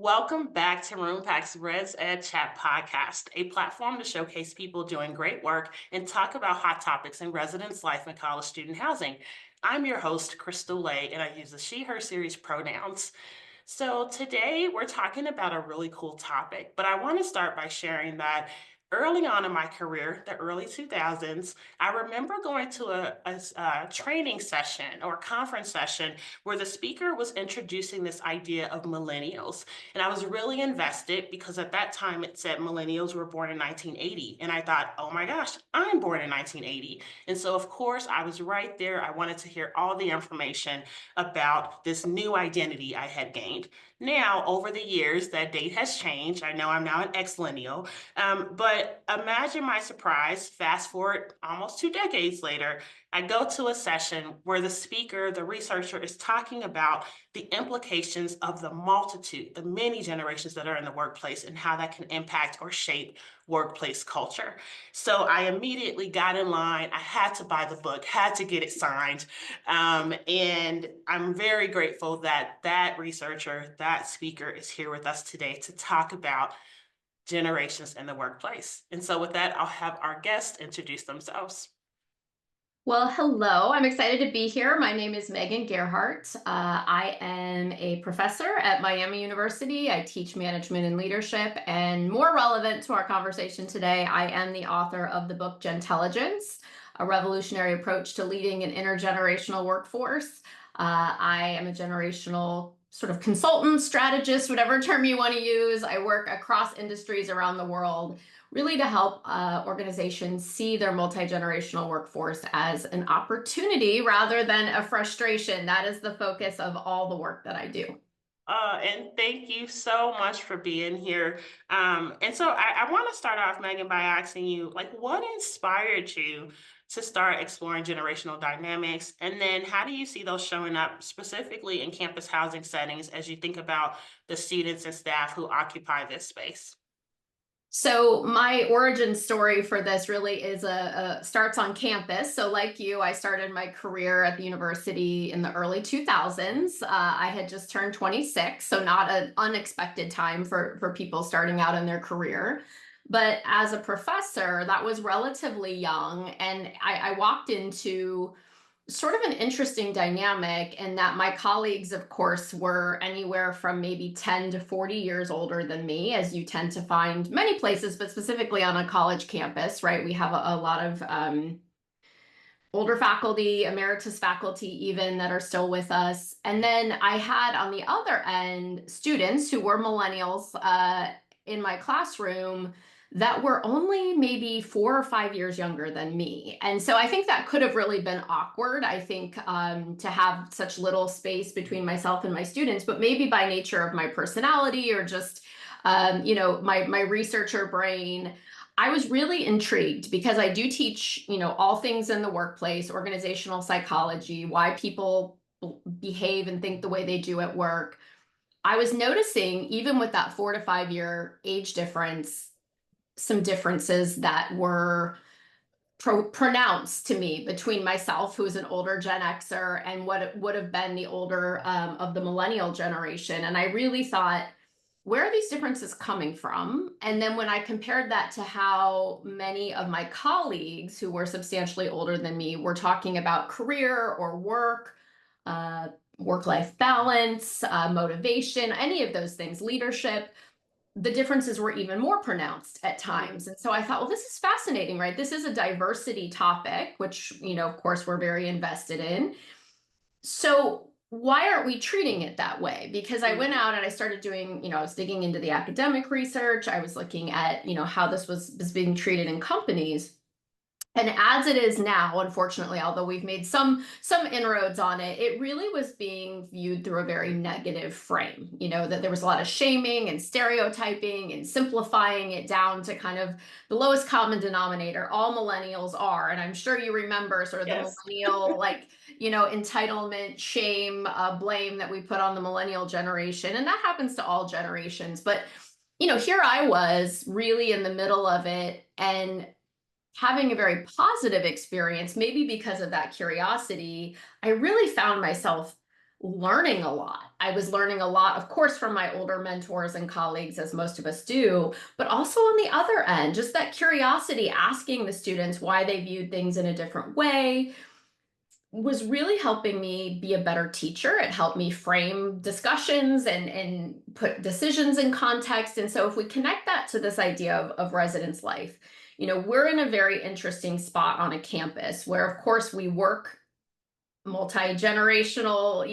Welcome back to Roompact's ResEdChat podcast, a platform to showcase people doing great work and talk about hot topics in residence life and college student housing. I'm your host, Crystal Lay, and I use the she, her series pronouns. So today we're talking about a really cool topic, but I want to start by sharing that early on in my career, the early 2000s, I remember going to a training session or conference session where the speaker was introducing this idea of millennials. And I was really invested because at that time it said millennials were born in 1980. And I thought, oh my gosh, I'm born in 1980. And so, of course, I was right there. I wanted to hear all the information about this new identity I had gained. Now, over the years, that date has changed. I know I'm now an ex-millennial, but imagine my surprise, fast forward almost 2 decades later, I go to a session where the speaker, the researcher, is talking about the implications of the multitude, the many generations that are in the workplace and how that can impact or shape workplace culture. So I immediately got in line. I had to buy the book, had to get it signed. And I'm very grateful that that researcher, that speaker is here with us today to talk about generations in the workplace. And so with that, I'll have our guests introduce themselves. Well, hello. I'm excited to be here. My name is Megan Gerhardt. I am a professor at Miami University. I teach management and leadership. And more relevant to our conversation today, I am the author of the book Gentelligence, a revolutionary approach to leading an intergenerational workforce. I am a generational sort of consultant, strategist, whatever term you want to use. I work across industries around the world, really to help organizations see their multi-generational workforce as an opportunity rather than a frustration. That is the focus of all the work that I do. And thank you so much for being here. And so I want to start off, Megan, by asking you, like, what inspired you to start exploring generational dynamics? And then how do you see those showing up specifically in campus housing settings as you think about the students and staff who occupy this space? So my origin story for this really is starts on campus. So like you, I started my career at the university in the early 2000s. I had just turned 26, so not an unexpected time for people starting out in their career. But as a professor, that was relatively young, and I walked into sort of an interesting dynamic in that my colleagues, of course, were anywhere from maybe 10 to 40 years older than me, as you tend to find many places, but specifically on a college campus, right? We have a lot of older faculty, emeritus faculty even, that are still with us. And then I had on the other end students who were millennials in my classroom that were only maybe 4 or 5 years younger than me. And so I think that could have really been awkward, I think, to have such little space between myself and my students, but maybe by nature of my personality or just, my researcher brain, I was really intrigued because I do teach, all things in the workplace, organizational psychology, why people behave and think the way they do at work. I was noticing, even with that 4 to 5 year age difference, some differences that were pronounced to me between myself, who's an older Gen Xer, and what would have been the older of the millennial generation. And I really thought, where are these differences coming from? And then when I compared that to how many of my colleagues who were substantially older than me were talking about career or work, uh, work-life balance, motivation, any of those things, leadership, the differences were even more pronounced at times. And so I thought, well, this is fascinating, right? This is a diversity topic, which, of course, we're very invested in. So why aren't we treating it that way? Because I went out and I started doing, I was digging into the academic research. I was looking at, how this was being treated in companies. And as it is now, unfortunately, although we've made some inroads on it, it really was being viewed through a very negative frame. That there was a lot of shaming and stereotyping and simplifying it down to kind of the lowest common denominator. All millennials are, and I'm sure you remember sort of the Yes. millennial, entitlement, shame, blame that we put on the millennial generation, and that happens to all generations. But here I was really in the middle of it, and having a very positive experience, maybe because of that curiosity, I really found myself learning a lot. I was learning a lot, of course, from my older mentors and colleagues, as most of us do, but also on the other end, just that curiosity, asking the students why they viewed things in a different way was really helping me be a better teacher. It helped me frame discussions and put decisions in context. And so if we connect that to this idea of residence life, we're in a very interesting spot on a campus where, of course, we work multi-generational,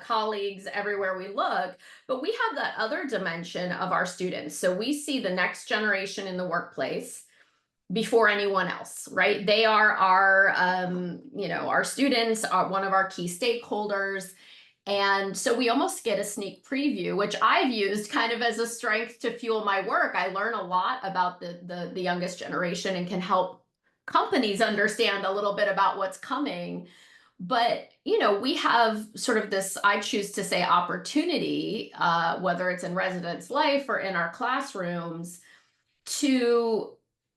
colleagues everywhere we look, but we have that other dimension of our students. So we see the next generation in the workplace before anyone else, right? They are our students are one of our key stakeholders. And so we almost get a sneak preview, which I've used kind of as a strength to fuel my work. I learn a lot about the youngest generation and can help companies understand a little bit about what's coming. But, we have sort of this, I choose to say, opportunity, whether it's in residence life or in our classrooms, to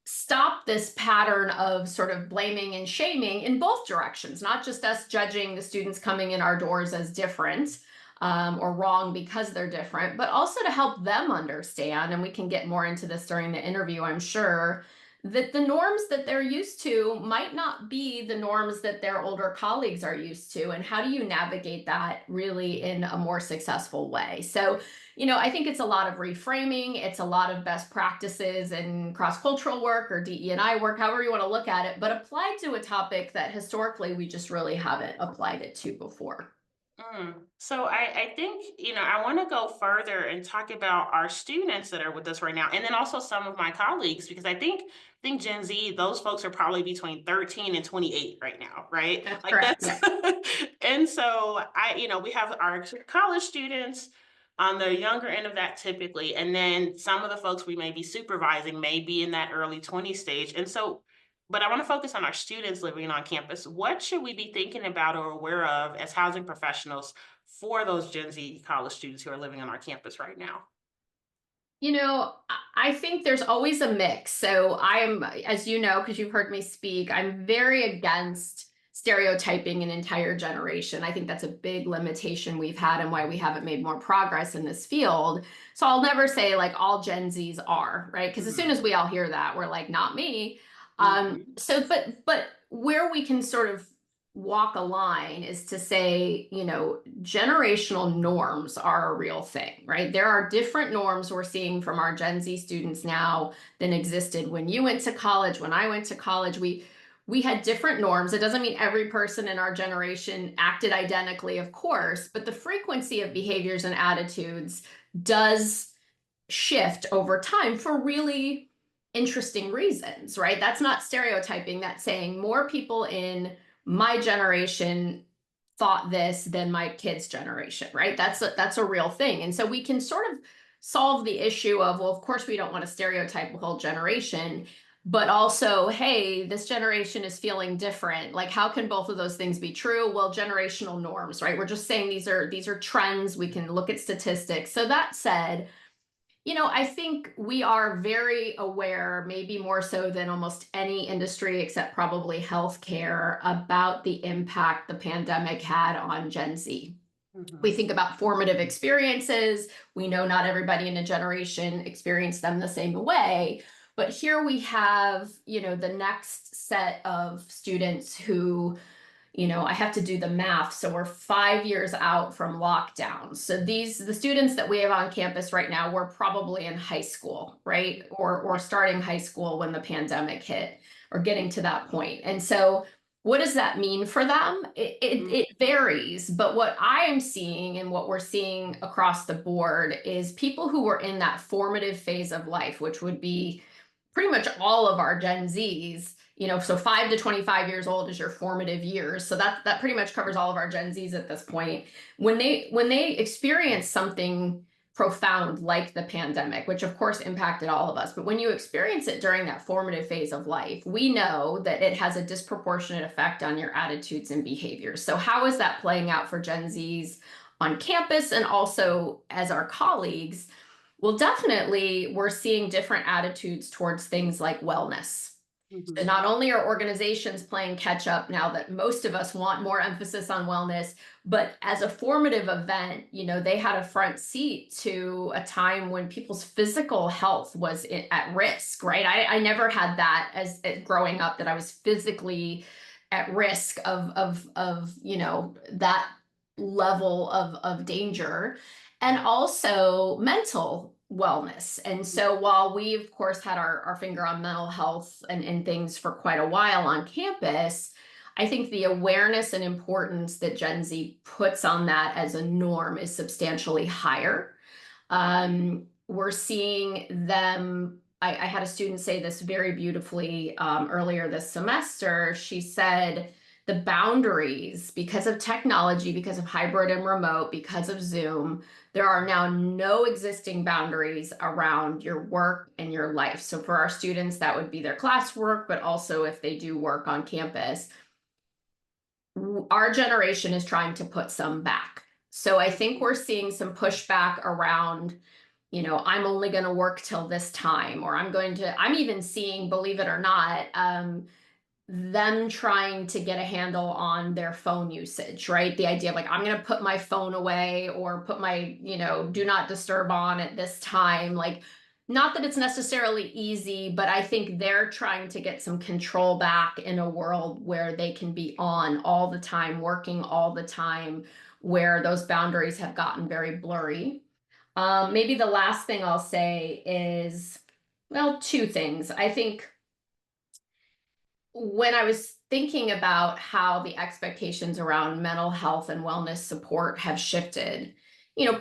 stop this pattern of sort of blaming and shaming in both directions, not just us judging the students coming in our doors as different or wrong because they're different, but also to help them understand, and we can get more into this during the interview, I'm sure, that the norms that they're used to might not be the norms that their older colleagues are used to. And how do you navigate that really in a more successful way? So, I think it's a lot of reframing. It's a lot of best practices and cross-cultural work or DE&I work, however you want to look at it, but applied to a topic that historically we just really haven't applied it to before. So I think, I want to go further and talk about our students that are with us right now, and then also some of my colleagues, because I think Gen Z, those folks are probably between 13 and 28 right now, right? That's Like correct. that's Yeah. and so we have our college students on the younger end of that typically, and then some of the folks we may be supervising may be in that early 20 stage. And so but I want to focus on our students living on campus. What should we be thinking about or aware of as housing professionals for those Gen Z college students who are living on our campus right now? I think there's always a mix. So I am, as you know, because you've heard me speak, I'm very against stereotyping an entire generation. I think that's a big limitation we've had and why we haven't made more progress in this field. So I'll never say like all Gen Zs are, right? Because as soon Mhm, as we all hear that, we're like, not me. mhm, But where we can sort of walk a line is to say, generational norms are a real thing, right? There are different norms we're seeing from our Gen Z students now than existed when you went to college, when I went to college. We had different norms. It doesn't mean every person in our generation acted identically, of course, but the frequency of behaviors and attitudes does shift over time for really interesting reasons, right? That's not stereotyping, that's saying more people in my generation thought this than my kids' generation, right? That's a real thing. And so we can sort of solve the issue of, well, of course we don't want to stereotype a whole generation, but also, hey, this generation is feeling different. Like, how can both of those things be true? Well, generational norms, right? We're just saying these are trends. We can look at statistics. So that said, I think we are very aware, maybe more so than almost any industry except probably healthcare, about the impact the pandemic had on Gen Z. We mhm, think about formative experiences. We know not everybody in a generation experienced them the same way. But here we have, the next set of students who, I have to do the math. So we're 5 years out from lockdown. So the students that we have on campus right now were probably in high school, right? Or starting high school when the pandemic hit, or getting to that point. And so what does that mean for them? It varies, but what I am seeing and what we're seeing across the board is people who were in that formative phase of life, which would be pretty much all of our Gen Zs, so 5 to 25 years old is your formative years. So that pretty much covers all of our Gen Zs at this point. When they experience something profound like the pandemic, which of course impacted all of us, but when you experience it during that formative phase of life, we know that it has a disproportionate effect on your attitudes and behaviors. So how is that playing out for Gen Zs on campus and also as our colleagues? Well, definitely we're seeing different attitudes towards things like wellness. So Mhm. not only are organizations playing catch up now that most of us want more emphasis on wellness, but as a formative event, they had a front seat to a time when people's physical health was at risk, right? I never had that as growing up, that I was physically at risk of that level of danger, and also mental wellness. And so while we of course had our finger on mental health and things for quite a while on campus, I think the awareness and importance that Gen Z puts on that as a norm is substantially higher. We're seeing them. I had a student say this very beautifully earlier this semester. She said the boundaries, because of technology, because of hybrid and remote, because of Zoom, there are now no existing boundaries around your work and your life. So for our students, that would be their classwork, but also if they do work on campus, our generation is trying to put some back. So I think we're seeing some pushback around, I'm only going to work till this time, or I'm even seeing, believe it or not, them trying to get a handle on their phone usage, right? The idea of like, I'm going to put my phone away or put my, do not disturb on at this time. Like, not that it's necessarily easy, but I think they're trying to get some control back in a world where they can be on all the time, working all the time, where those boundaries have gotten very blurry. Maybe the last thing I'll say is, well, two things. I think when I was thinking about how the expectations around mental health and wellness support have shifted,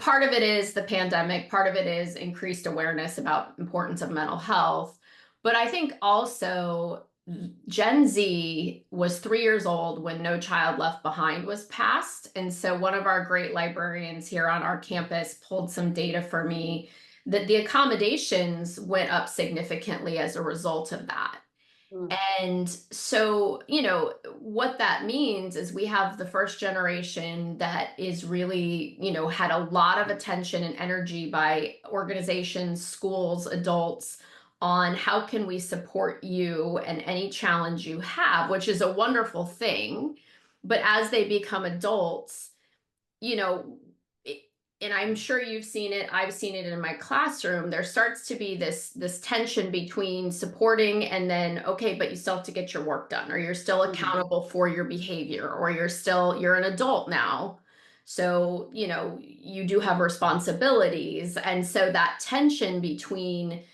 part of it is the pandemic, part of it is increased awareness about importance of mental health. But I think also Gen Z was 3 years old when No Child Left Behind was passed. And so one of our great librarians here on our campus pulled some data for me that the accommodations went up significantly as a result of that. Mhm. And so, what that means is we have the first generation that is really, had a lot of attention and energy by organizations, schools, adults on how can we support you and any challenge you have, which is a wonderful thing. But as they become adults, you know, it, and I'm sure you've seen it, I've seen it in my classroom, there starts to be this tension between supporting and then, okay, but you still have to get your work done, or you're still Mhm. accountable for your behavior, or you're an adult now. So, you do have responsibilities. And so that tension between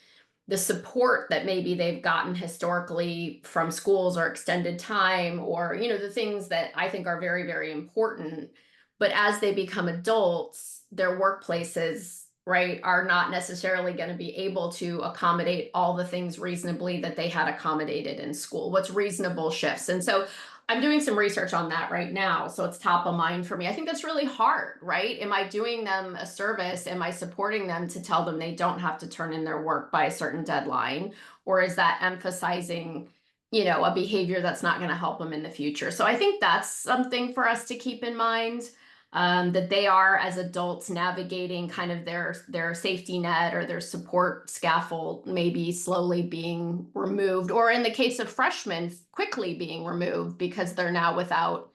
the support that maybe they've gotten historically from schools or extended time, or the things that I think are very, very important, but as they become adults, their workplaces, right, are not necessarily going to be able to accommodate all the things reasonably that they had accommodated in school. What's reasonable shifts? And so I'm doing some research on that right now, so it's top of mind for me. I think that's really hard, right? Am I doing them a service? Am I supporting them to tell them they don't have to turn in their work by a certain deadline? Or is that emphasizing, a behavior that's not going to help them in the future? So I think that's something for us to keep in mind, that they are, as adults, navigating kind of their safety net or their support scaffold maybe slowly being removed, or in the case of freshmen, quickly being removed because they're now without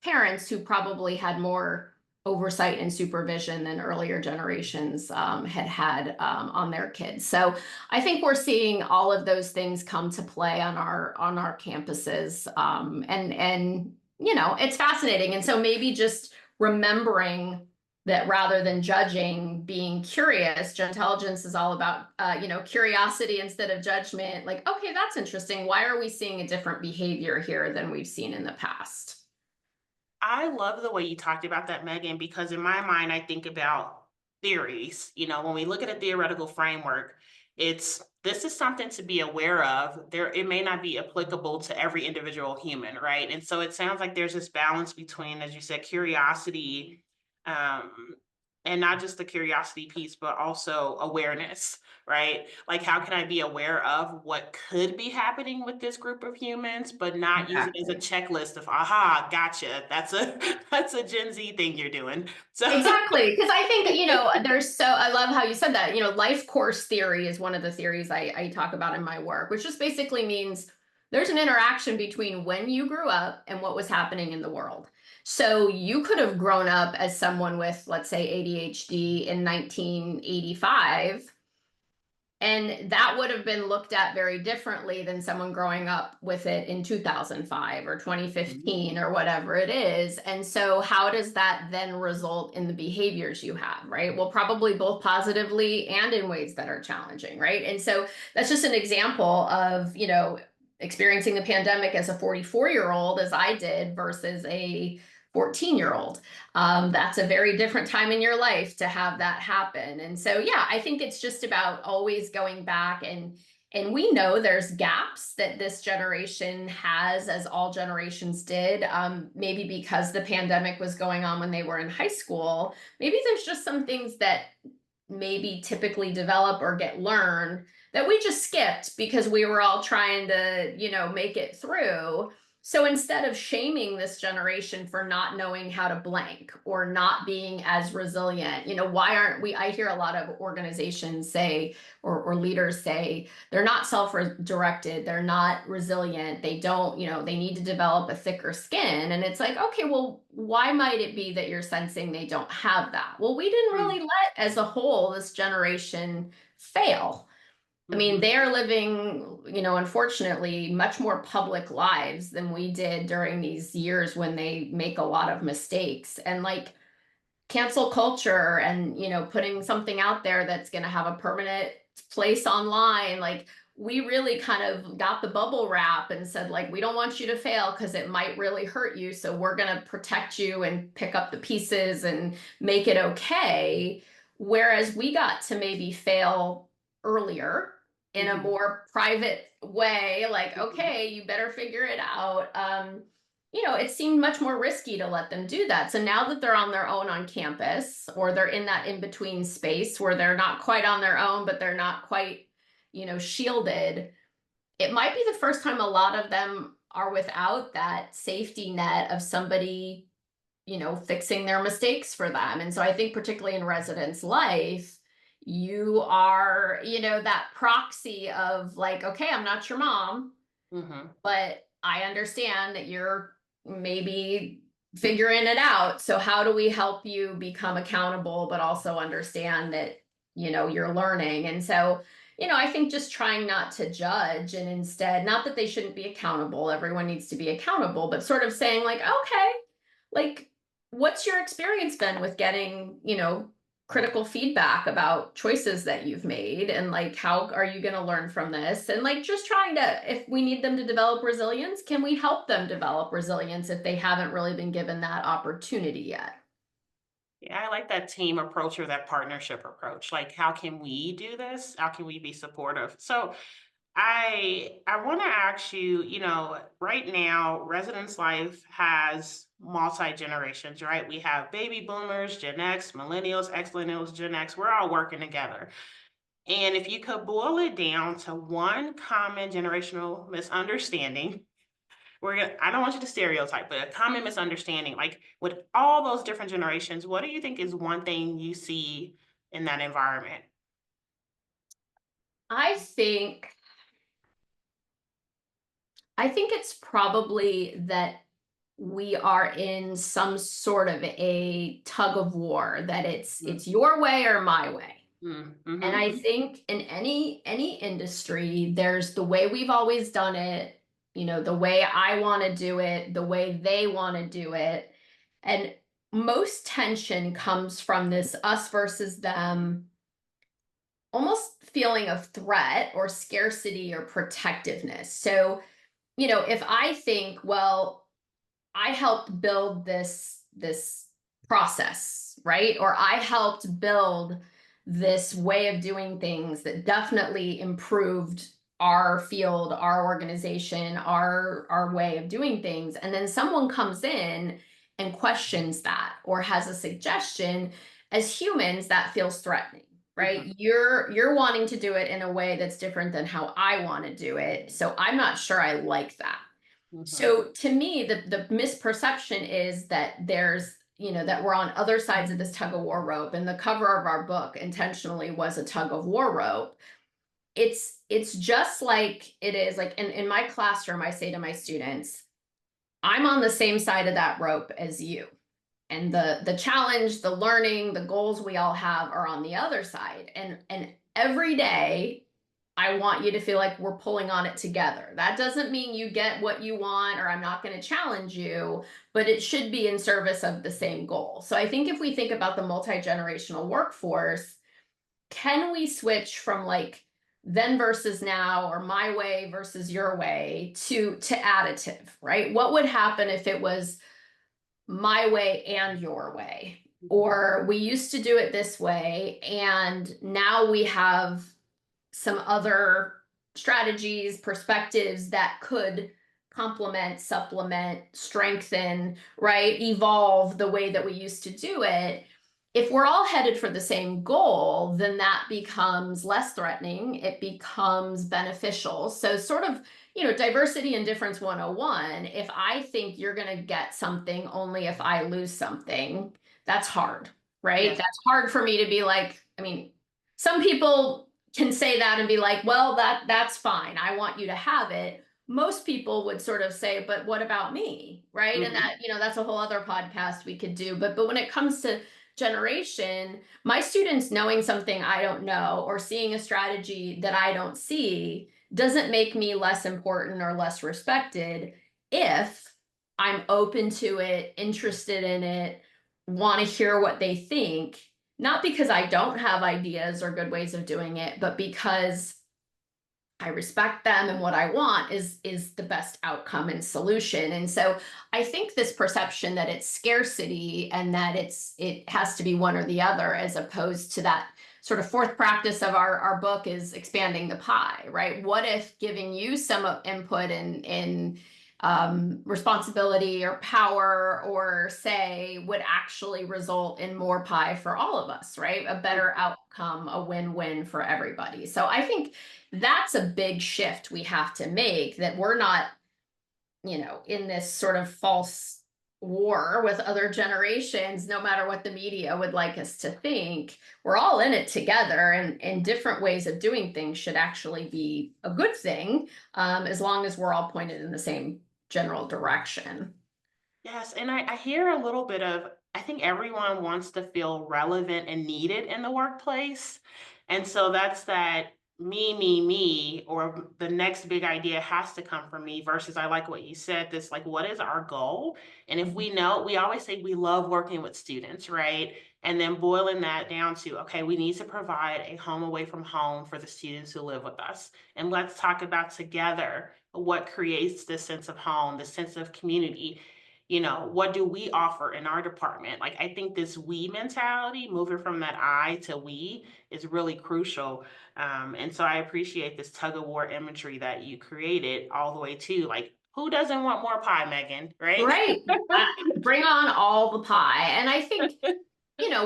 parents who probably had more oversight and supervision than earlier generations had on their kids. So I think we're seeing all of those things come to play on our campuses, and it's fascinating. And so maybe just remembering that rather than judging, being curious. Gentelligence is all about, curiosity instead of judgment. Like, okay, that's interesting. Why are we seeing a different behavior here than we've seen in the past? I love the way you talked about that, Megan, because in my mind, I think about theories. When we look at a theoretical framework, it's this is something to be aware of. It may not be applicable to every individual human, right? And so it sounds like there's this balance between, as you said, curiosity, um, and not just the curiosity piece, but also awareness, right? Like, how can I be aware of what could be happening with this group of humans, but not use it as a Exactly. checklist of, aha, gotcha. That's a that's a Gen Z thing you're doing. So Exactly. Because I think, I love how you said that. Life course theory is one of the theories I talk about in my work, which just basically means there's an interaction between when you grew up and what was happening in the world. So you could have grown up as someone with, let's say, ADHD in 1985, and that would have been looked at very differently than someone growing up with it in 2005 or Mhm. 2015 or whatever it is. And so, how does that then result in the behaviors you have, right? Well, probably both positively and in ways that are challenging, right? And so, that's just an example of, experiencing the pandemic as a 44-year-old, as I did, versus a 14-year-old. That's a very different time in your life to have that happen. And so, yeah, I think it's just about always going back, and we know there's gaps that this generation has, as all generations did. Maybe because the pandemic was going on when they were in high school, maybe there's just some things that maybe typically develop or get learned that we just skipped because we were all trying to, make it through. So instead of shaming this generation for not knowing how to blank or not being as resilient, why aren't we? I hear a lot of organizations say, or leaders say, they're not self-directed, they're not resilient, they don't, they need to develop a thicker skin. And it's like, okay, well, why might it be that you're sensing they don't have that? Well, we didn't really let, as a whole, this generation fail. I mean, Mhm. they are living, unfortunately, much more public lives than we did during these years when they make a lot of mistakes. And like cancel culture and, putting something out there that's going to have a permanent place online, like we really kind of got the bubble wrap and said, like, we don't want you to fail because it might really hurt you. So we're going to protect you and pick up the pieces and make it okay. Whereas we got to maybe fail earlier in a Mhm. more private way, like, Mhm. okay, you better figure it out. It seemed much more risky to let them do that. So now that they're on their own on campus, or they're in that in between space where they're not quite on their own, but they're not quite, shielded, it might be the first time a lot of them are without that safety net of somebody, fixing their mistakes for them. And so I think, particularly in residence life, you are, that proxy of like, okay, I'm not your mom, Mhm. but I understand that you're maybe figuring it out. So how do we help you become accountable, but also understand that, you're learning? And so, I think just trying not to judge, and instead, not that they shouldn't be accountable, everyone needs to be accountable, but sort of saying like, okay, like, what's your experience been with getting, critical feedback about choices that you've made, and like, how are you going to learn from this? And like, just trying to, if we need them to develop resilience, can we help them develop resilience if they haven't really been given that opportunity yet? Yeah, I like that team approach or that partnership approach. Like, how can we do this? How can we be supportive? So, I want to ask you, right now, residence life has multi generations, right? We have baby boomers, Gen X, millennials, X millennials, Gen X. We're all working together. And if you could boil it down to one common generational misunderstanding, I don't want you to stereotype, but a common misunderstanding, like with all those different generations, what do you think is one thing you see in that environment? I think I think it's probably that we are in some sort of a tug of war, that it's your way or my way. Mm, And I mhm, think in any industry, there's the way we've always done it, the way I want to do it, the way they want to do it. And most tension comes from this us versus them, almost feeling of threat or scarcity or protectiveness. So, if I think, well, I helped build this process, right? Or I helped build this way of doing things that definitely improved our field, our organization, our way of doing things. And then someone comes in and questions that or has a suggestion. As humans, that feels threatening, mhm, right? You're wanting to do it in a way that's different than how I want to do it. So I'm not sure I like that. mhm, So to me, the misperception is that there's, that we're on other sides of this tug of war rope. And the cover of our book intentionally was a tug of war rope. it's just like it is like in my classroom, I say to my students, I'm on the same side of that rope as you. And the challenge, the learning, the goals we all have are on the other side. And every day I want you to feel like we're pulling on it together. That doesn't mean you get what you want or I'm not going to challenge you, but it should be in service of the same goal. So I think if we think about the multi-generational workforce, can we switch from like then versus now or my way versus your way to additive, right? What would happen if it was my way and your way? Or we used to do it this way, and now we have some other strategies, perspectives that could complement, supplement, strengthen, right? Evolve the way that we used to do it. If we're all headed for the same goal, then that becomes less threatening. It becomes beneficial. So, sort of, diversity and difference 101. If I think you're going to get something only if I lose something, that's hard, right? Yes. That's hard for me to be like, I mean, some people can say that and be like, well, that's fine. I want you to have it. Most people would sort of say, but what about me? Right. And Mhm. that's a whole other podcast we could do. But when it comes to generation, my students knowing something I don't know or seeing a strategy that I don't see doesn't make me less important or less respected if I'm open to it, interested in it, want to hear what they think, not because I don't have ideas or good ways of doing it, but because I respect them and what I want is the best outcome and solution. And so I think this perception that it's scarcity and that it has to be one or the other, as opposed to that sort of fourth practice of our book is expanding the pie, right? What if giving you some input in responsibility or power or say would actually result in more pie for all of us, right? A better outcome, a win-win for everybody. So I think that's a big shift we have to make, that we're not, in this sort of false war with other generations, no matter what the media would like us to think. We're all in it together, and different ways of doing things should actually be a good thing, as long as we're all pointed in the same general direction. Yes, and I hear a little bit of, I think everyone wants to feel relevant and needed in the workplace. And so that's that me, or the next big idea has to come from me versus I like what you said, this like, what is our goal? And if we know, we always say we love working with students, right? And then boiling that down to, okay, we need to provide a home away from home for the students who live with us. And let's talk about together what creates this sense of home, this sense of community. What do we offer in our department? Like, I think this we mentality, moving from that I to we, is really crucial. And so I appreciate this tug of war imagery that you created all the way to like, who doesn't want more pie, Megan? Right? Right. Bring on all the pie. And I think,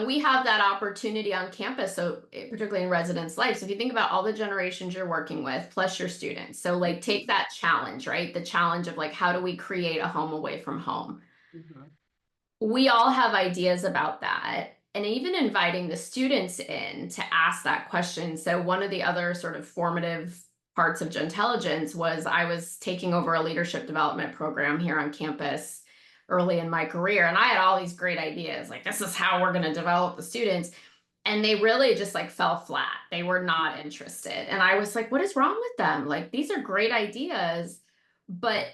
we have that opportunity on campus. So particularly in residence life. So if you think about all the generations you're working with, plus your students. So like take that challenge, right? The challenge of like, how do we create a home away from home? Mhm. We all have ideas about that. And even inviting the students in to ask that question. So one of the other sort of formative parts of Gentelligence was I was taking over a leadership development program here on campus early in my career. And I had all these great ideas, like this is how we're going to develop the students. And they really just like fell flat. They were not interested. And I was like, what is wrong with them? Like, these are great ideas, but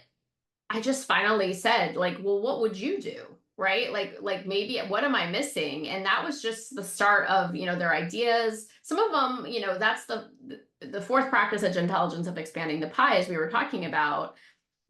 I just finally said, like, well, what would you do? Right? Like maybe what am I missing? And that was just the start of, their ideas. Some of them, that's the fourth practice of intelligence of expanding the pie, as we were talking about.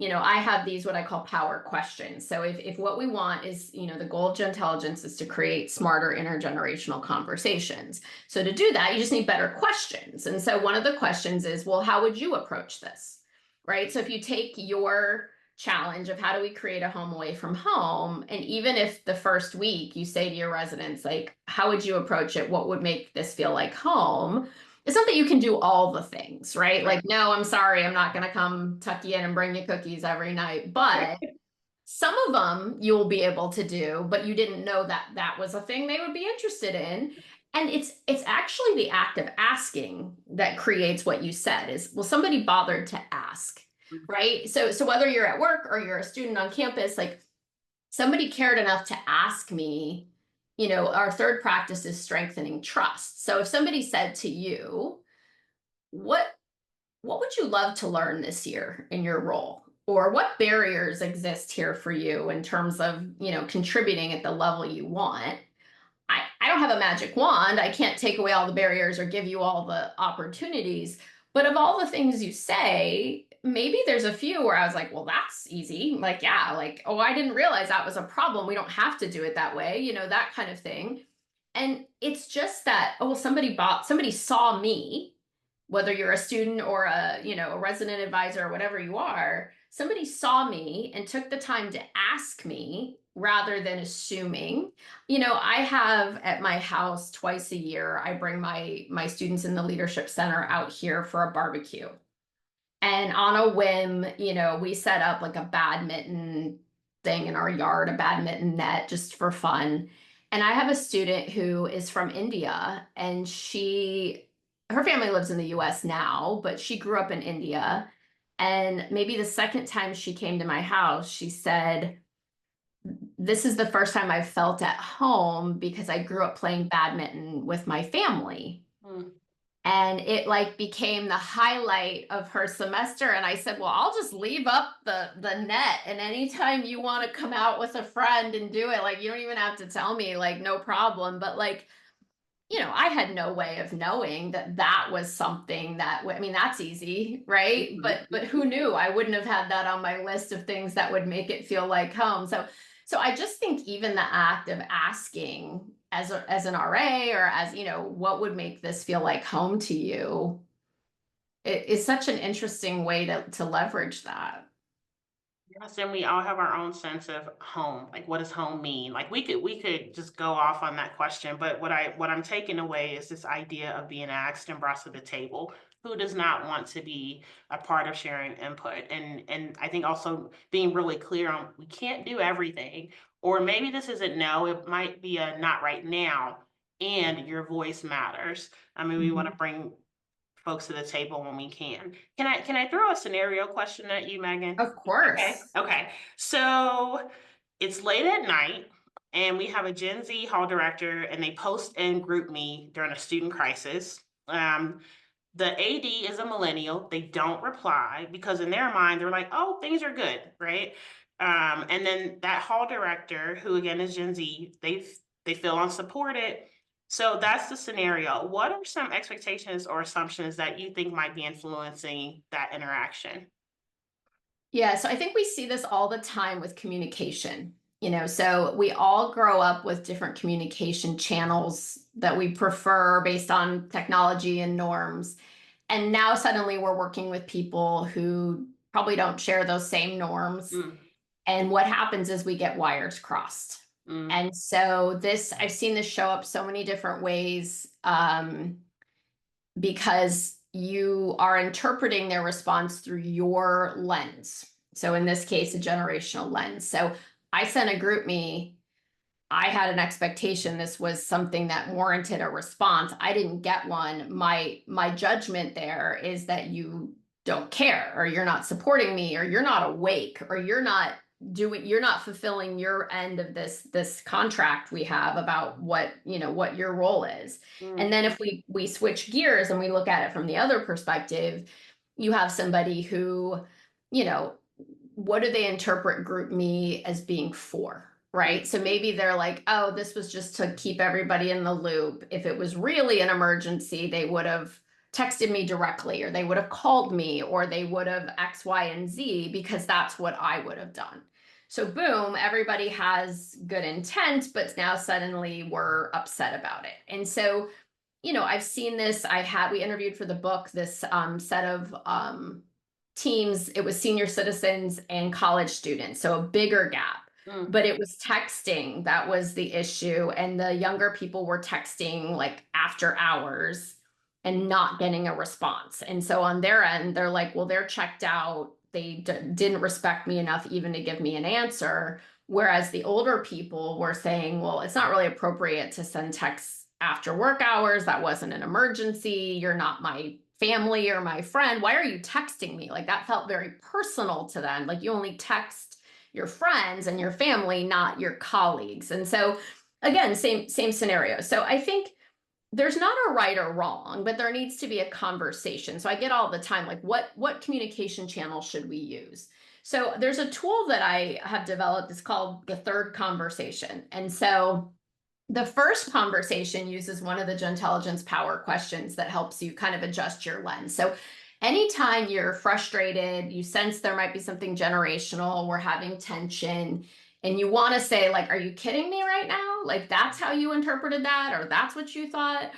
I have these what I call power questions. So if what we want is, the goal of Gentelligence is to create smarter intergenerational conversations. So to do that, you just need better questions. And so one of the questions is, well, how would you approach this? Right? So if you take your challenge of how do we create a home away from home, and even if the first week you say to your residents, like, how would you approach it? What would make this feel like home? It's not that you can do all the things, right? Right. Like, no, I'm sorry, I'm not going to come tuck you in and bring you cookies every night. But some of them you'll be able to do, but you didn't know that that was a thing they would be interested in. And it's actually the act of asking that creates what you said is, well, somebody bothered to ask, right? So whether you're at work or you're a student on campus, like somebody cared enough to ask me, our third practice is strengthening trust. So if somebody said to you, what what would you love to learn this year in your role? Or what barriers exist here for you in terms of, contributing at the level you want? I don't have a magic wand. I can't take away all the barriers or give you all the opportunities. But of all the things you say, maybe there's a few where I was like, well, that's easy. Like, yeah, like, oh, I didn't realize that was a problem. We don't have to do it that way, that kind of thing. And it's just that, oh, well, somebody saw me, whether you're a student or a resident advisor or whatever you are, somebody saw me and took the time to ask me rather than assuming. I have at my house twice a year, I bring my students in the leadership center out here for a barbecue. And on a whim, we set up like a badminton thing in our yard, a badminton net just for fun. And I have a student who is from India, and her family lives in the US now, but she grew up in India. And maybe the second time she came to my house, she said, this is the first time I've felt at home because I grew up playing badminton with my family. Mm. And it like became the highlight of her semester. And I said, well, I'll just leave up the net. And anytime you want to come out with a friend and do it, like, you don't even have to tell me, like, no problem. But like, I had no way of knowing that that was something that, I mean, that's easy, right? Mhm. But who knew? I wouldn't have had that on my list of things that would make it feel like home. So I just think even the act of asking as an RA, or as, what would make this feel like home to you, it is such an interesting way to leverage that. Yes, and we all have our own sense of home. Like, what does home mean? Like, we could just go off on that question, but what I'm taking away is this idea of being asked and brought to the table. Who does not want to be a part of sharing input? And I think also being really clear on, we can't do everything, or maybe this isn't no, it might be a not right now, and your voice matters. I mean, we want to Mhm. bring folks to the table when we can. Can I throw a scenario question at you, Megan? Of Okay, course. okay. So it's late at night, and we have a Gen Z hall director, and they post in group me during a student crisis. The AD is a millennial. They don't reply because in their mind they're like, "Oh, things are good," right? And then that hall director, who again is Gen Z, they feel unsupported. So that's the scenario. What are some expectations or assumptions that you think might be influencing that interaction? Yeah, so I think we see this all the time with communication. So we all grow up with different communication channels that we prefer based on technology and norms. And now suddenly we're working with people who probably don't share those same norms. Mm, And what happens is we get wires crossed. mm, And so I've seen this show up so many different ways, because you are interpreting their response through your lens. So in this case, a generational lens. So I sent a group me. I had an expectation this was something that warranted a response. I didn't get one. My judgment there is that you don't care, or you're not supporting me, or you're not awake, or you're not fulfilling your end of this contract we have about what your role is. mm, And then if we switch gears and we look at it from the other perspective, you have somebody who, you know, what do they interpret group me as being for? Right. So maybe they're like, oh, this was just to keep everybody in the loop. If it was really an emergency, they would have texted me directly, or they would have called me, or they would have X, Y, and Z, because that's what I would have done. So boom, everybody has good intent, but now suddenly we're upset about it. And so, I've seen this. We interviewed for the book this set of teams. It was senior citizens and college students, so a bigger gap. mm, But it was texting that was the issue, and the younger people were texting like after hours and not getting a response. And so on their end, they're like, well, they're checked out. They didn't respect me enough even to give me an answer. Whereas the older people were saying, well, it's not really appropriate to send texts after work hours. That wasn't an emergency. You're not my family or my friend. Why are you texting me? Like that felt very personal to them. Like you only text your friends and your family, not your colleagues. And so again, same scenario. So I think there's not a right or wrong, but there needs to be a conversation. So I get all the time, like what communication channel should we use? So there's a tool that I have developed. It's called the third conversation. And so the first conversation uses one of the Gentelligence power questions that helps you kind of adjust your lens. So anytime you're frustrated, you sense there might be something generational, we're having tension, and you want to say, like, are you kidding me right now? Like, that's how you interpreted that, or that's what you thought.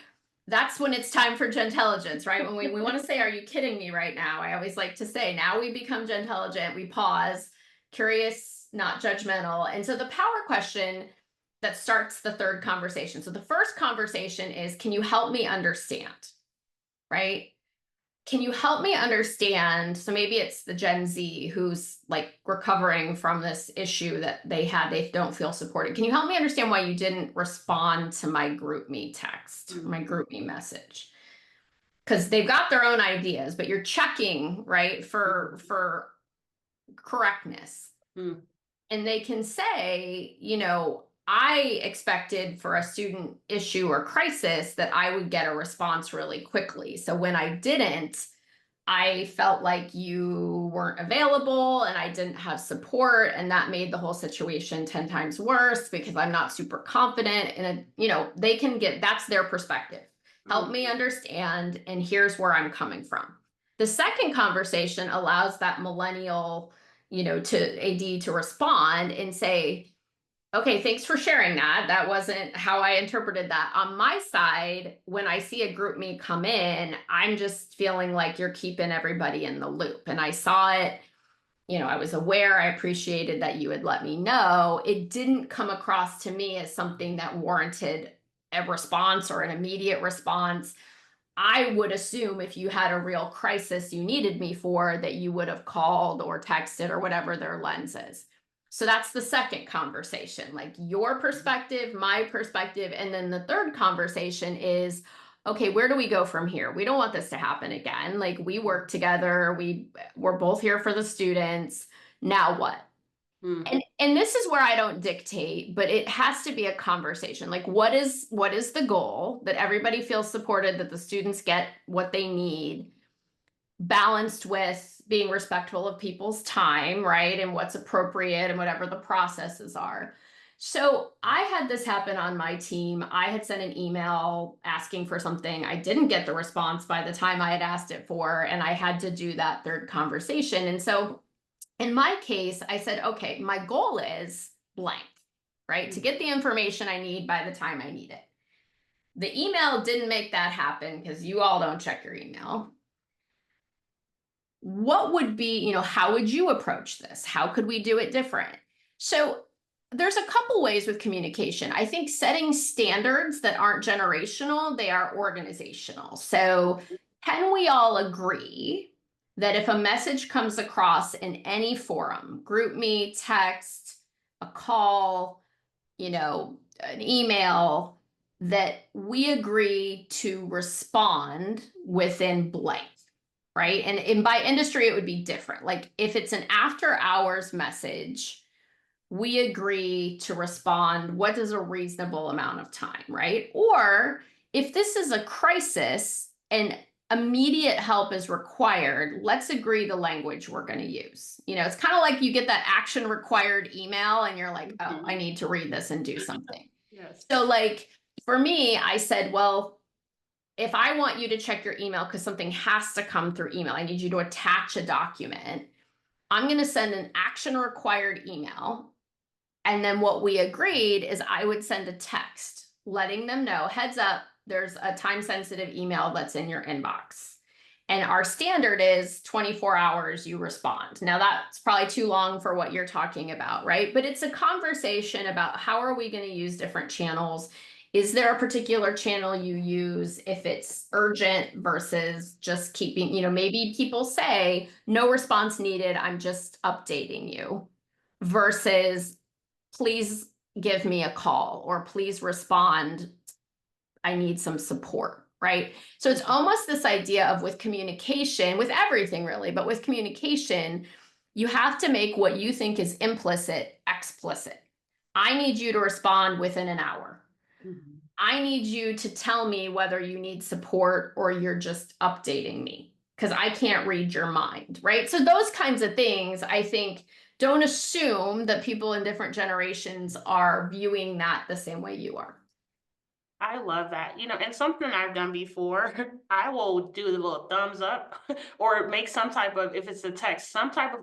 That's when it's time for Gentelligence, right? When we want to say, are you kidding me right now? I always like to say, now we become Gentelligent, we pause, curious, not judgmental. And so the power question that starts the third conversation. So the first conversation is, can you help me understand? Right? Can you help me understand? So maybe it's the Gen Z who's like recovering from this issue that they don't feel supported. Can you help me understand why you didn't respond to my GroupMe text, my GroupMe message? Because they've got their own ideas, but you're checking, right, for correctness. Mm. And they can say, I expected for a student issue or crisis that I would get a response really quickly. So when I didn't, I felt like you weren't available and I didn't have support. And that made the whole situation 10 times worse because I'm not super confident. And, they can that's their perspective. Help me understand. And here's where I'm coming from. The second conversation allows that millennial, to AD to respond and say, okay, thanks for sharing that. That wasn't how I interpreted that. On my side, when I see a GroupMe come in, I'm just feeling like you're keeping everybody in the loop. And I saw it, I was aware, I appreciated that you had let me know. It didn't come across to me as something that warranted a response or an immediate response. I would assume if you had a real crisis you needed me for, that you would have called or texted or whatever their lens is. So that's the second conversation, like your perspective, my perspective. And then the third conversation is, okay, where do we go from here? We don't want this to happen again. Like we work together, we're both here for the students. Now what? And this is where I don't dictate, but it has to be a conversation. Like what is the goal? That everybody feels supported, that the students get what they need, balanced with being respectful of people's time, right? And what's appropriate and whatever the processes are. So I had this happen on my team. I had sent an email asking for something. I didn't get the response by the time I had asked it for, and I had to do that third conversation. And so in my case, I said, okay, my goal is blank, right? To get the information I need by the time I need it. The email didn't make that happen because you all don't check your email. What would be, how would you approach this? How could we do it different? So there's a couple ways with communication. I think setting standards that aren't generational, they are organizational. So can we all agree that if a message comes across in any forum, GroupMe, text, a call, an email, that we agree to respond within blank, right? And by industry, it would be different. Like if it's an after hours message, we agree to respond, what is a reasonable amount of time, right? Or if this is a crisis and immediate help is required, let's agree the language we're going to use. It's kind of like you get that action required email and you're like, oh, I need to read this and do something. Yes. So like for me, I said, well, if I want you to check your email because something has to come through email, I need you to attach a document. I'm going to send an action required email. And then what we agreed is I would send a text letting them know, heads up, there's a time sensitive email that's in your inbox. And our standard is 24 hours you respond. Now that's probably too long for what you're talking about, right? But it's a conversation about how are we going to use different channels? Is there a particular channel you use if it's urgent versus just keeping, maybe people say no response needed, I'm just updating you, versus please give me a call or please respond I need some support, right? So it's almost this idea of with communication, with everything really, but with communication, you have to make what you think is implicit explicit. I need you to respond within an hour. Mhm. I need you to tell me whether you need support or you're just updating me because I can't read your mind, right? So those kinds of things, I think, don't assume that people in different generations are viewing that the same way you are. I love that. And something I've done before, I will do the little thumbs up or make some type of, if it's a text, some type of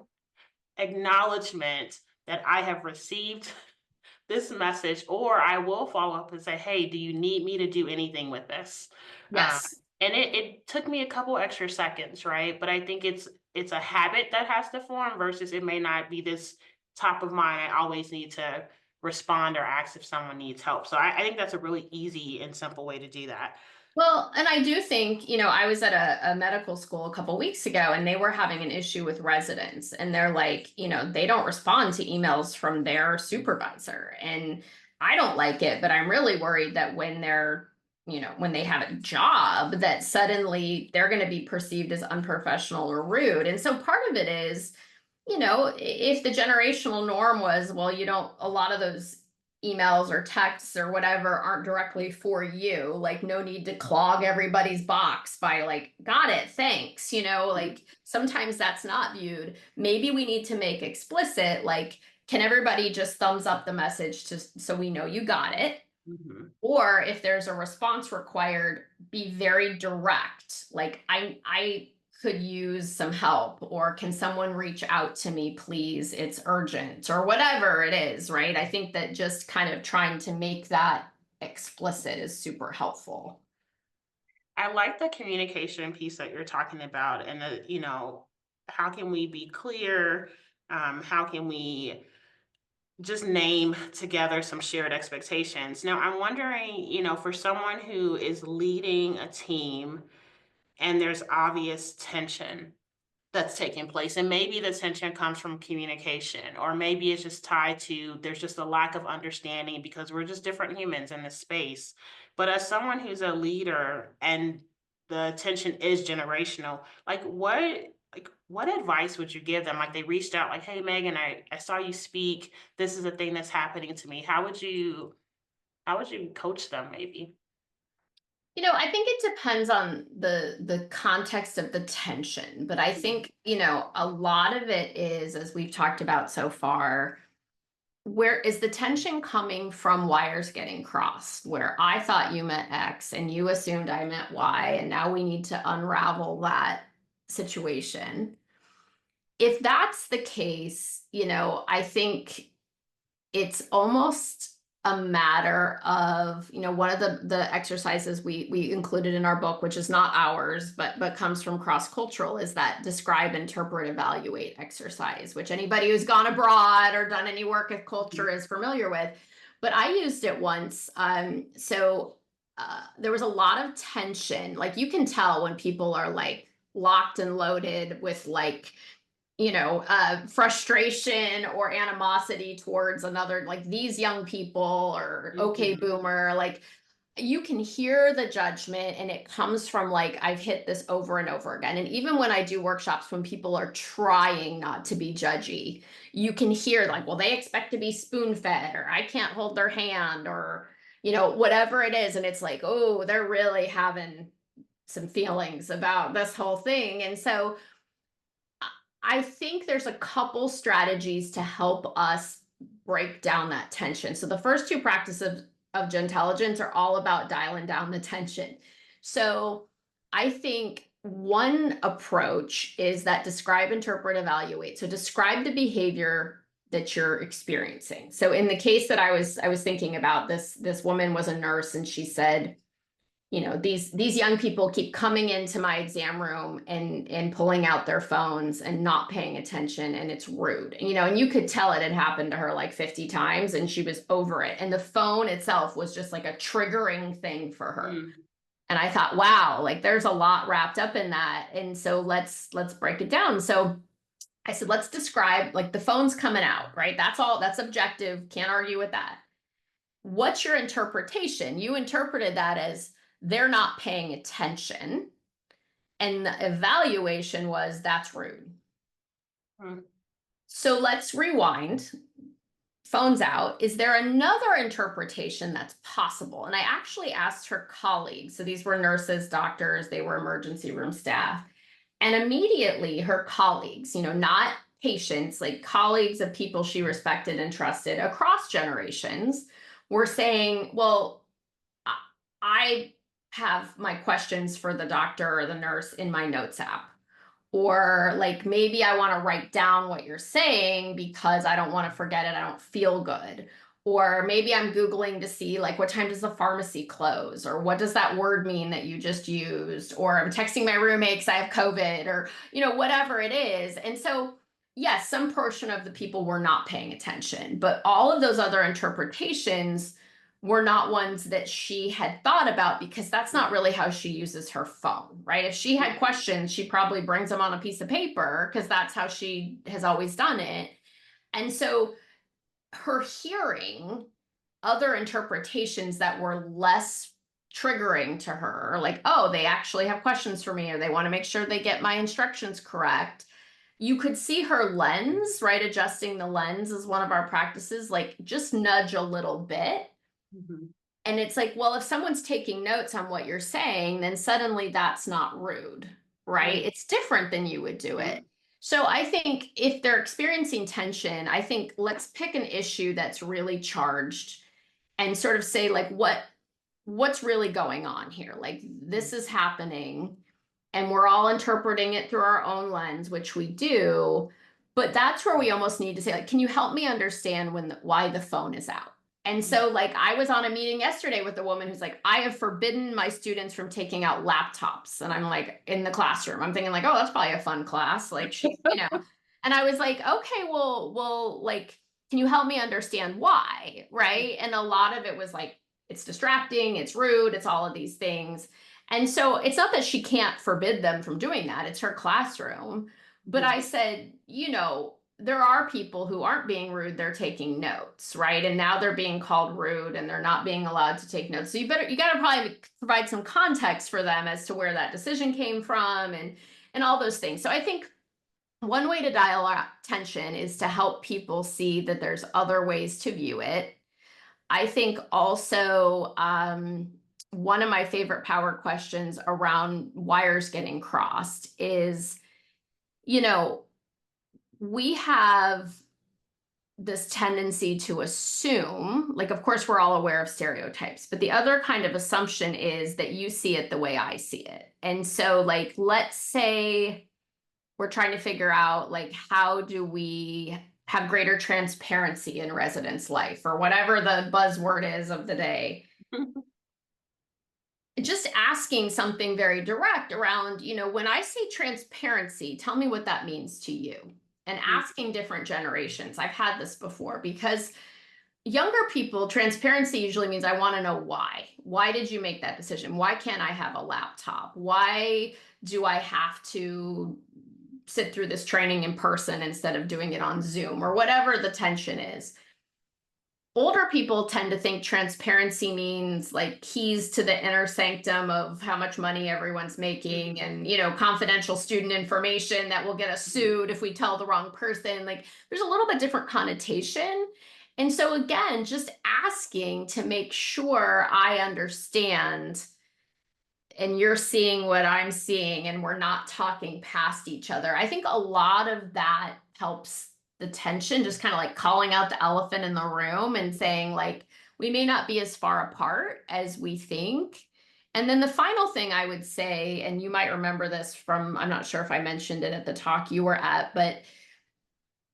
acknowledgement that I have received this message, or I will follow up and say, "Hey, do you need me to do anything with this?" Um, Yes. and it took me a couple extra seconds, right? But I think it's a habit that has to form versus it may not be this top of mind. I always need to respond or ask if someone needs help. So I think that's a really easy and simple way to do that. Well, and I do think, I was at a medical school a couple weeks ago and they were having an issue with residents. And they're like, they don't respond to emails from their supervisor. And I don't like it, but I'm really worried that when when they have a job, that suddenly they're going to be perceived as unprofessional or rude. And so part of it is, if the generational norm was, well, a lot of those emails or texts or whatever aren't directly for you, like no need to clog everybody's box by like, got it, thanks, like sometimes that's not viewed. Maybe we need to make explicit, like, can everybody just thumbs up the message to so we know you got it? Mhm. Or if there's a response required, be very direct. Like I could use some help, or can someone reach out to me, please? It's urgent, or whatever it is, right? I think that just kind of trying to make that explicit is super helpful. I like the communication piece that you're talking about, and how can we be clear? How can we just name together some shared expectations? Now, I'm wondering, for someone who is leading a team and there's obvious tension that's taking place, and maybe the tension comes from communication, or maybe it's just tied to there's just a lack of understanding because we're just different humans in this space. But as someone who's a leader and the tension is generational, like what advice would you give them? Like they reached out, like, "Hey Megan, I saw you speak. This is a thing that's happening to me." How would you coach them maybe? I think it depends on the context of the tension, but I Mhm. think, a lot of it is, as we've talked about so far, where is the tension coming from? Wires getting crossed, where I thought you meant X and you assumed I meant Y, and now we need to unravel that situation. If that's the case, I think it's almost a matter of, one of the exercises we included in our book, which is not ours but comes from cross cultural, is that describe, interpret, evaluate exercise, which anybody who's gone abroad or done any work with culture is familiar with. But I used it once. There was a lot of tension. Like you can tell when people are like locked and loaded with like frustration or animosity towards another, like these young people or okay, Mhm. boomer, like you can hear the judgment and it comes from like, I've hit this over and over again. And even when I do workshops, when people are trying not to be judgy, you can hear like, well, they expect to be spoon fed, or I can't hold their hand, or, whatever it is. And it's like, oh, they're really having some feelings about this whole thing. And so I think there's a couple strategies to help us break down that tension. So the first two practices of Gentelligence are all about dialing down the tension. So I think one approach is that describe, interpret, evaluate. So describe the behavior that you're experiencing. So in the case that I was thinking about, this woman was a nurse and she said, these young people keep coming into my exam room and pulling out their phones and not paying attention, and it's rude. And you could tell it had happened to her like 50 times and she was over it, and the phone itself was just like a triggering thing for her. Mm. And I thought, wow, like there's a lot wrapped up in that. And so let's break it down. So I said, let's describe, like, the phone's coming out, right? That's all, that's objective, can't argue with that. What's your interpretation? You interpreted that as they're not paying attention. And the evaluation was that's rude. Mm. So let's rewind. Phones out. Is there another interpretation that's possible? And I actually asked her colleagues. So these were nurses, doctors, they were emergency room staff. And immediately her colleagues, not patients, like colleagues of people she respected and trusted across generations, were saying, well, I have my questions for the doctor or the nurse in my notes app. Or like maybe I want to write down what you're saying because I don't want to forget it. I don't feel good. Or maybe I'm Googling to see like what time does the pharmacy close? Or what does that word mean that you just used? Or I'm texting my roommate because I have COVID or, whatever it is. And so, yes, some portion of the people were not paying attention, but all of those other interpretations were not ones that she had thought about because that's not really how she uses her phone, right? If she had questions, she probably brings them on a piece of paper because that's how she has always done it. And so her hearing other interpretations that were less triggering to her, like, oh, they actually have questions for me, or they want to make sure they get my instructions correct. You could see her lens, right? Adjusting the lens is one of our practices, like just nudge a little bit. Mhm. And it's like, well, if someone's taking notes on what you're saying, then suddenly that's not rude, right? Mm. It's different than you would do it. So I think if they're experiencing tension, I think let's pick an issue that's really charged and sort of say like what's really going on here? Like this is happening and we're all interpreting it through our own lens, which we do, but that's where we almost need to say like, can you help me understand why the phone is out? And so like I was on a meeting yesterday with a woman who's like, I have forbidden my students from taking out laptops. And I'm like in the classroom, I'm thinking like, oh, that's probably a fun class. Like she, and I was like, okay, well, like, can you help me understand why? Right. And a lot of it was like, it's distracting, it's rude, it's all of these things. And so it's not that she can't forbid them from doing that, it's her classroom. But I said, there are people who aren't being rude, they're taking notes, right? And now they're being called rude and they're not being allowed to take notes. So you got to probably provide some context for them as to where that decision came from and all those things. So I think one way to dial out tension is to help people see that there's other ways to view it. I think also one of my favorite power questions around wires getting crossed is, we have this tendency to assume, like, of course, we're all aware of stereotypes, but the other kind of assumption is that you see it the way I see it. And so, like, let's say we're trying to figure out, like, how do we have greater transparency in residents' life or whatever the buzzword is of the day. Just asking something very direct around, when I say transparency, tell me what that means to you. And asking different generations. I've had this before because younger people, transparency usually means I want to know why. Why did you make that decision? Why can't I have a laptop? Why do I have to sit through this training in person instead of doing it on Zoom or whatever the tension is? Older people tend to think transparency means like keys to the inner sanctum of how much money everyone's making and, confidential student information that will get us sued if we tell the wrong person. Like there's a little bit different connotation. And so again, just asking to make sure I understand and you're seeing what I'm seeing and we're not talking past each other. I think a lot of that helps the tension, just kind of like calling out the elephant in the room and saying like, we may not be as far apart as we think. And then the final thing I would say, and you might remember this from, I'm not sure if I mentioned it at the talk you were at, but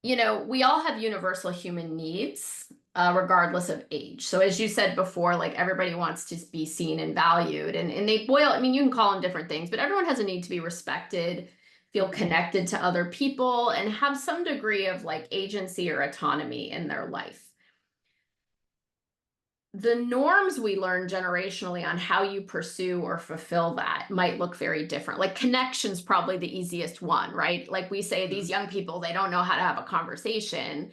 we all have universal human needs, regardless of age. So as you said before, like everybody wants to be seen and valued and they boil, I mean, you can call them different things, but everyone has a need to be respected, feel connected to other people and have some degree of like agency or autonomy in their life. The norms we learn generationally on how you pursue or fulfill that might look very different. Like connection's probably the easiest one, right? Like we say these young people, they don't know how to have a conversation.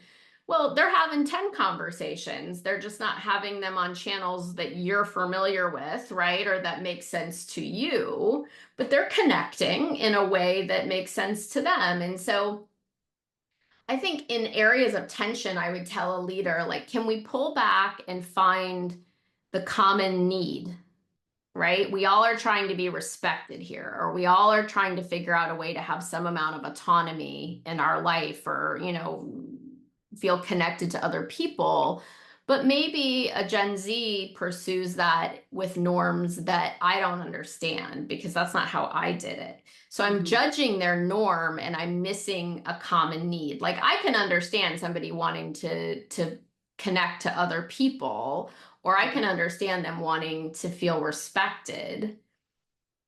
Well, they're having 10 conversations. They're just not having them on channels that you're familiar with, right? Or that make sense to you, but they're connecting in a way that makes sense to them. And so I think in areas of tension, I would tell a leader, like, can we pull back and find the common need? Right? We all are trying to be respected here, or we all are trying to figure out a way to have some amount of autonomy in our life, or, feel connected to other people. But maybe a Gen Z pursues that with norms that I don't understand because that's not how I did it. So I'm Mhm. judging their norm and I'm missing a common need. Like I can understand somebody wanting to connect to other people, or I can Mhm. understand them wanting to feel respected.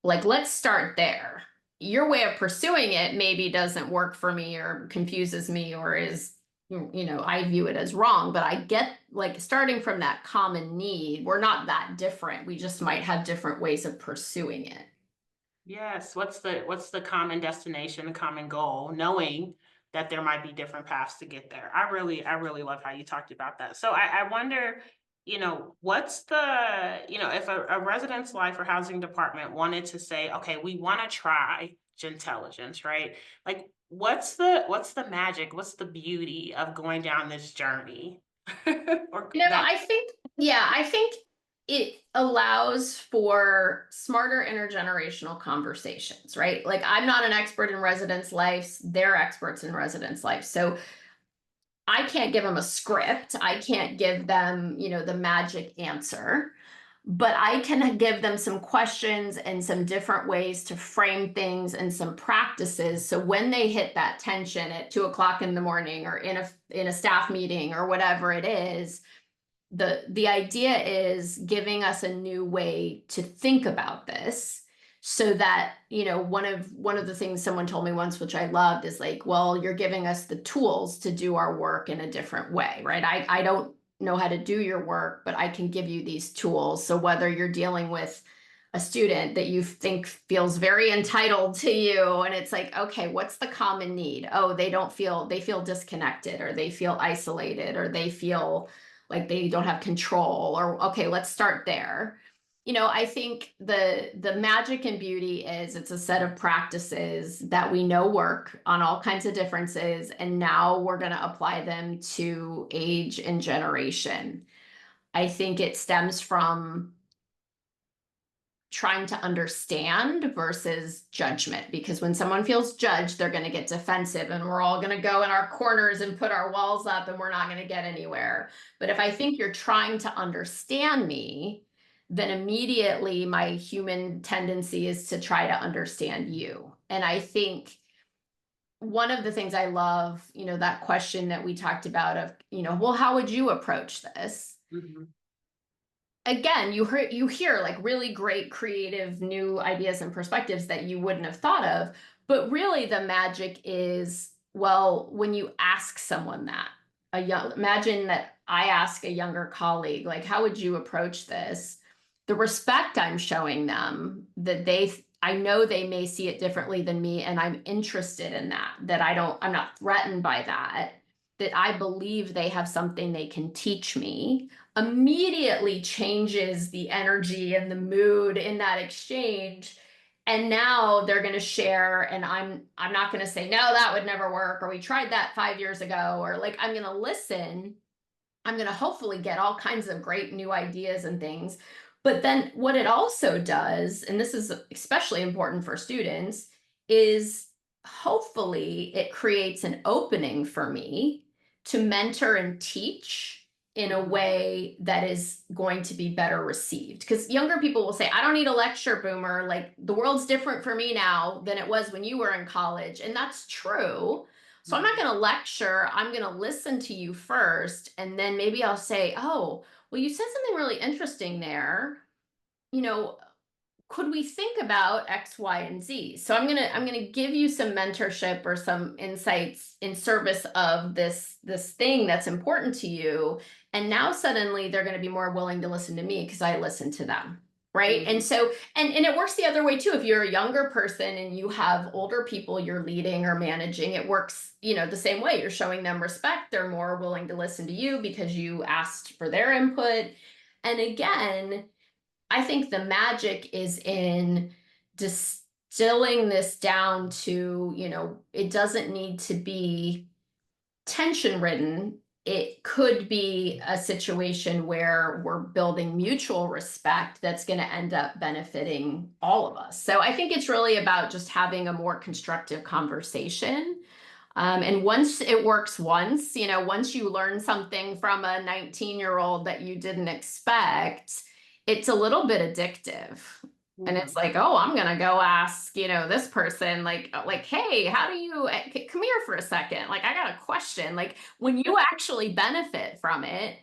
Like, let's start there. Your way of pursuing it maybe doesn't work for me or confuses me or is, I view it as wrong, but I get like starting from that common need, we're not that different. We just might have different ways of pursuing it. Yes. What's the common destination, the common goal, knowing that there might be different paths to get there. I really love how you talked about that. So I wonder, what's if a residence life or housing department wanted to say, okay, we want to try Gentelligence, right? Like what's the magic? What's the beauty of going down this journey? Or that. I think, yeah, I think it allows for smarter intergenerational conversations, right? Like, I'm not an expert in residence life, they're experts in residence life. So I can't give them a script. I can't give them, the magic answer, but I can give them some questions and some different ways to frame things and some practices. So when they hit that tension at 2 o'clock in the morning or in a staff meeting or whatever it is, the idea is giving us a new way to think about this so that one of the things someone told me once, which I loved, is like, well, you're giving us the tools to do our work in a different way, right? I don't know how to do your work, but I can give you these tools. So whether you're dealing with a student that you think feels very entitled to you, and it's like, okay, what's the common need? Oh, they feel disconnected, or they feel isolated, or they feel like they don't have control, or okay, let's start there. I think the magic and beauty is it's a set of practices that we know work on all kinds of differences, and now we're going to apply them to age and generation. I think it stems from trying to understand versus judgment, because when someone feels judged, they're going to get defensive and we're all going to go in our corners and put our walls up and we're not going to get anywhere. But if I think you're trying to understand me, then immediately my human tendency is to try to understand you. And I think one of the things I love, that question that we talked about of, well, how would you approach this? Mhm. Again, you hear like really great creative new ideas and perspectives that you wouldn't have thought of, but really the magic is, well, when you ask someone that, imagine that I ask a younger colleague, like, how would you approach this? The respect I'm showing them, that I know they may see it differently than me, and I'm interested in that I'm not threatened by that I believe they have something they can teach me, immediately changes the energy and the mood in that exchange. And now they're going to share, and I'm not going to say, no, that would never work, or we tried that 5 years ago, or like, I'm going to listen. I'm going to hopefully get all kinds of great new ideas and things. But then what it also does, and this is especially important for students, is hopefully it creates an opening for me to mentor and teach in a Mhm. way that is going to be better received. Because younger people will say, I don't need a lecture, boomer. Like, the world's different for me now than it was when you were in college. And that's true. So I'm not Mhm. going to lecture. I'm going to listen to you first. And then maybe I'll say, oh, well, you said something really interesting there. You know, could we think about X, Y, and Z? So I'm gonna give you some mentorship or some insights in service of this thing that's important to you. And now suddenly they're going to be more willing to listen to me because I listen to them. right? And Mhm. so, and it works the other way too. If you're a younger person and you have older people you're leading or managing, it works, the same way. You're showing them respect. They're more willing to listen to you because you asked for their input. And again, I think the magic is in distilling this down to, it doesn't need to be tension ridden. It could be a situation where we're building mutual respect that's going to end up benefiting all of us. So I think it's really about just having a more constructive conversation. And once it works once you learn something from a 19-year-old that you didn't expect, it's a little bit addictive. And it's Mhm. like, oh, I'm gonna go ask, this person, hey, how do you come here for a second? Like, I got a question. Like, when you actually benefit from it,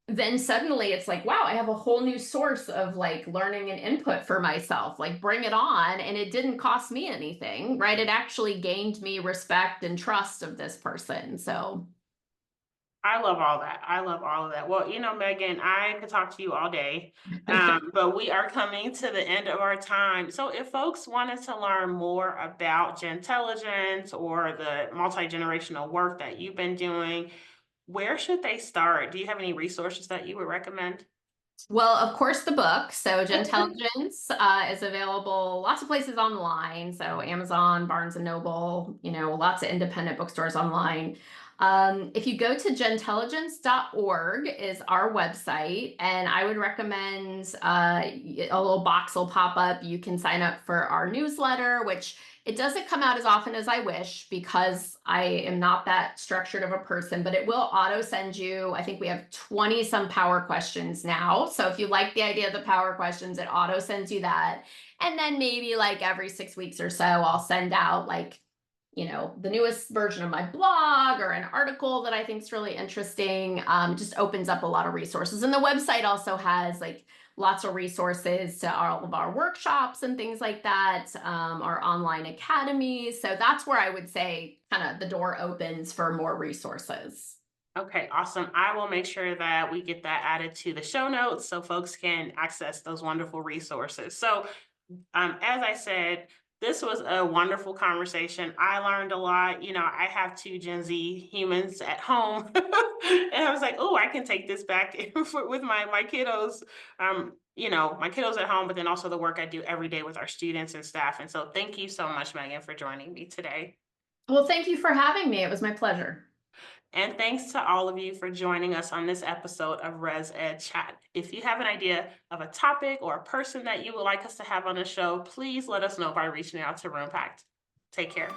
then suddenly it's like, wow, I have a whole new source of like learning and input for myself. Like, bring it on. And it didn't cost me anything, right? It actually gained me respect and trust of this person. So, I love all that. I love all of that. Well, Megan, I could talk to you all day, but we are coming to the end of our time. So, if folks wanted to learn more about Gentelligence or the multi-generational work that you've been doing, where should they start? Do you have any resources that you would recommend? well, of course, the book. So, Gentelligence is available lots of places online. So, Amazon, Barnes and Noble, lots of independent bookstores online. If you go to gentelligence.org is our website, and I would recommend a little box will pop up. You can sign up for our newsletter, which it doesn't come out as often as I wish because I am not that structured of a person, but it will auto send you. I think we have 20 some power questions now. So if you like the idea of the power questions, it auto sends you that. And then maybe like every 6 weeks or so, I'll send out the newest version of my blog or an article that I think is really interesting. Just opens up a lot of resources. And the website also has like lots of resources to all of our workshops and things like that, our online academy. So that's where I would say kind of the door opens for more resources. Okay, awesome. I will make sure that we get that added to the show notes so folks can access those wonderful resources. So, as I said, this was a wonderful conversation. I learned a lot. I have two Gen Z humans at home, and I was like, "Oh, I can take this back with my kiddos." My kiddos at home, but then also the work I do every day with our students and staff. And so, thank you so much, Megan, for joining me today. Well, thank you for having me. It was my pleasure. And thanks to all of you for joining us on this episode of ResEdChat. If you have an idea of a topic or a person that you would like us to have on the show, please let us know by reaching out to Roompact. Take care.